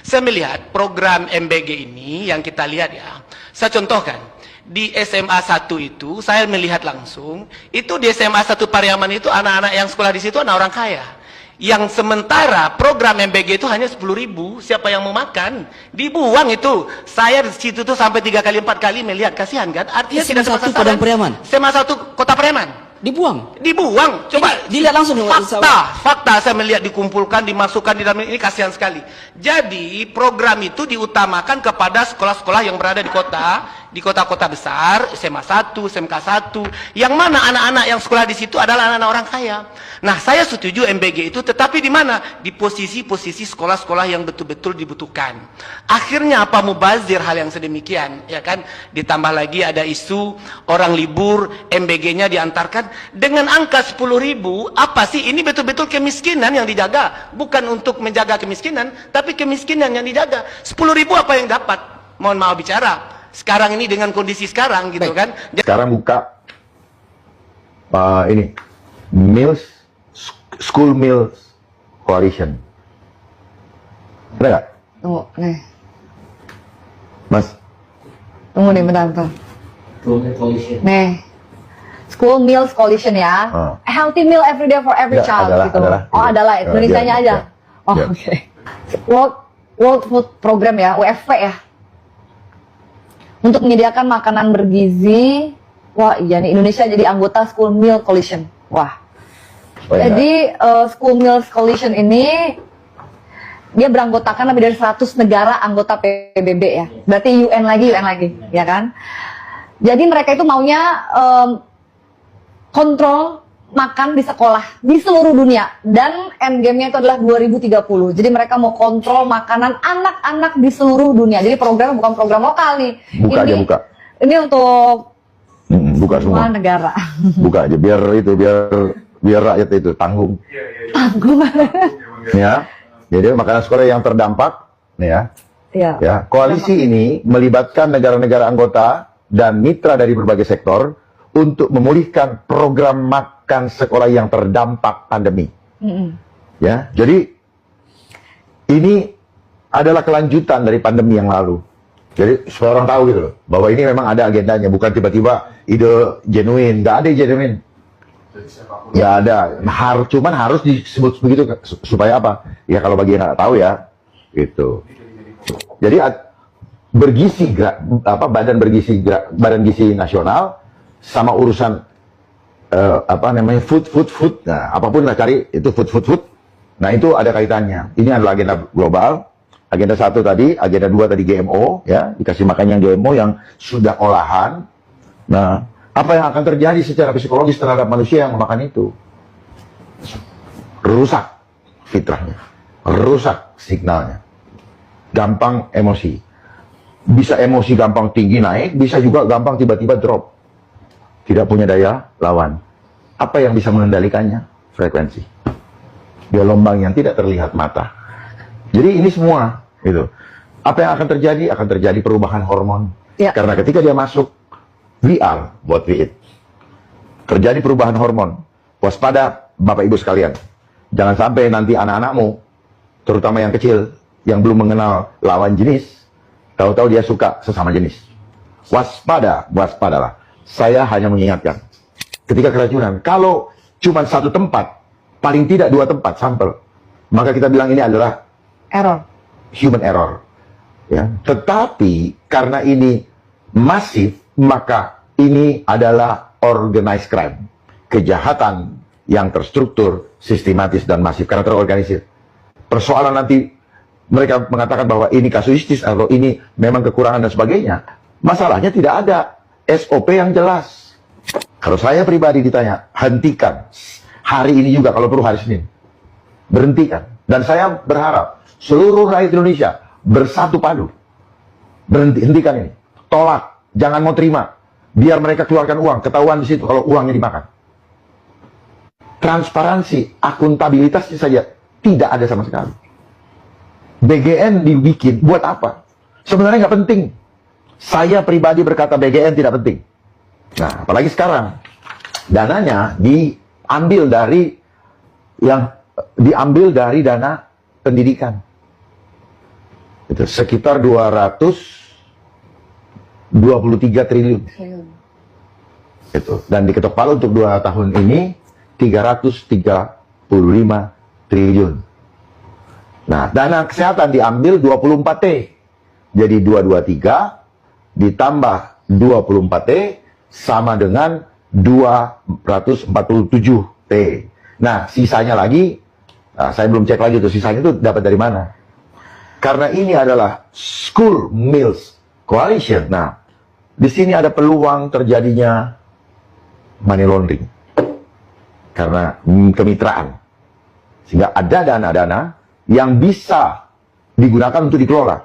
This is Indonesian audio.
Saya melihat program MBG ini yang kita lihat ya, saya contohkan, di SMA 1 itu, saya melihat langsung, itu di SMA 1 Pariaman itu anak-anak yang sekolah di situ anak orang kaya. Yang sementara program MBG itu hanya 10.000, siapa yang mau makan? Dibuang itu. Saya di situ tuh sampai 3 kali 4 kali melihat, kasihan kan? Artinya SMA tidak 1 Padang Pariaman. SMA 1 Kota Pariaman. Dibuang. Coba dilihat langsung. Fakta saya melihat dikumpulkan, dimasukkan di dalam ini, kasihan sekali. Jadi program itu diutamakan kepada sekolah-sekolah yang berada di kota-kota besar, SMA 1, SMK 1, yang mana anak-anak yang sekolah di situ adalah anak-anak orang kaya. Nah, saya setuju MBG itu, tetapi di mana? Di posisi-posisi sekolah-sekolah yang betul-betul dibutuhkan. Akhirnya apa, mubazir hal yang sedemikian, ya kan? Ditambah lagi ada isu orang libur, MBG-nya diantarkan dengan angka 10.000. Apa sih ini? Betul-betul kemiskinan yang dijaga, bukan untuk menjaga kemiskinan, tapi kemiskinan yang dijaga. 10.000 apa yang dapat? Mohon maaf bicara. Sekarang ini dengan kondisi sekarang gitu kan. Sekarang buka ini School Meals Coalition. Ada nggak? Tunggu, nih. Mas? Tunggu nih, bentar. Nih. School Meals Coalition ya. A healthy meal every day for every child gitu. Adalah Indonesianya aja. Oke. World Food Program ya, WFP ya. Untuk menyediakan makanan bergizi. Wah, iya nih, Indonesia jadi anggota School Meal Coalition. Wah. Jadi School Meals Coalition ini dia beranggotakan lebih dari 100 negara anggota PBB ya. Berarti UN lagi, ya kan? Jadi mereka itu maunya kontrol makan di sekolah di seluruh dunia, dan endgame-nya itu adalah 2030. Jadi mereka mau kontrol makanan anak-anak di seluruh dunia. Jadi programnya bukan program lokal nih. Buka. Ini untuk buka semua negara. Buka aja biar rakyat itu tanggung. Tanggung. Ya. Jadi makanan sekolah yang terdampak nih ya. Iya. Ya, koalisi ini melibatkan negara-negara anggota dan mitra dari berbagai sektor untuk memulihkan program makan sekolah yang terdampak pandemi. Ya, jadi ini adalah kelanjutan dari pandemi yang lalu. Jadi supaya orang tahu gitu loh, bahwa ini memang ada agendanya, bukan tiba-tiba ide genuine, nggak ada genuine. Nggak ada, cuman harus disebut begitu supaya apa? Ya kalau bagi yang nggak tahu ya, gitu. Jadi bergizi, badan gizi nasional sama urusan food. Nah, apapun kita cari itu food. Nah, itu ada kaitannya. Ini adalah agenda global. Agenda 1 tadi, agenda 2 tadi GMO, ya, dikasih makan yang GMO yang sudah olahan. Nah, apa yang akan terjadi secara psikologis terhadap manusia yang memakan itu? Rusak fitrahnya, rusak signalnya, gampang emosi. Bisa emosi gampang tinggi naik, bisa juga gampang tiba-tiba drop. Tidak punya daya lawan. Apa yang bisa mengendalikannya? Frekuensi. Gelombang yang tidak terlihat mata. Jadi ini semua itu. Apa yang akan terjadi? Akan terjadi perubahan hormon. Ya. Karena ketika dia masuk VR buat we eat, terjadi perubahan hormon. Waspada Bapak Ibu sekalian. Jangan sampai nanti anak-anakmu, terutama yang kecil, yang belum mengenal lawan jenis, tahu-tahu dia suka sesama jenis. Waspadalah. Saya hanya mengingatkan, ketika keracunan, kalau cuma satu tempat, paling tidak 2 tempat sampel, maka kita bilang ini adalah human error. Ya. Tetapi karena ini masif, maka ini adalah organized crime, kejahatan yang terstruktur, sistematis dan masif karena terorganisir. Persoalan nanti mereka mengatakan bahwa ini kasuistis atau ini memang kekurangan dan sebagainya. Masalahnya tidak ada SOP yang jelas. Kalau saya pribadi ditanya, hentikan. Hari ini juga kalau perlu hari Senin. Berhentikan. Dan saya berharap seluruh rakyat Indonesia bersatu padu. Hentikan ini. Tolak. Jangan mau terima. Biar mereka keluarkan uang. Ketahuan di situ kalau uangnya dimakan. Transparansi, akuntabilitasnya saja tidak ada sama sekali. BGN dibikin buat apa? Sebenarnya nggak penting. Saya pribadi berkata BGN tidak penting. Nah, apalagi sekarang dananya diambil dari dana pendidikan. Itu sekitar 223 triliun. Itu. Dan diketok palu untuk 2 tahun ini 335 triliun. Nah, dana kesehatan diambil 24T. Jadi 223 ditambah 24T sama dengan 247T. Nah, sisanya lagi, saya belum cek lagi tuh, sisanya itu dapat dari mana? Karena ini adalah School Meals Coalition. Nah, di sini ada peluang terjadinya money laundering. Karena kemitraan. Sehingga ada dana-dana yang bisa digunakan untuk dikelola.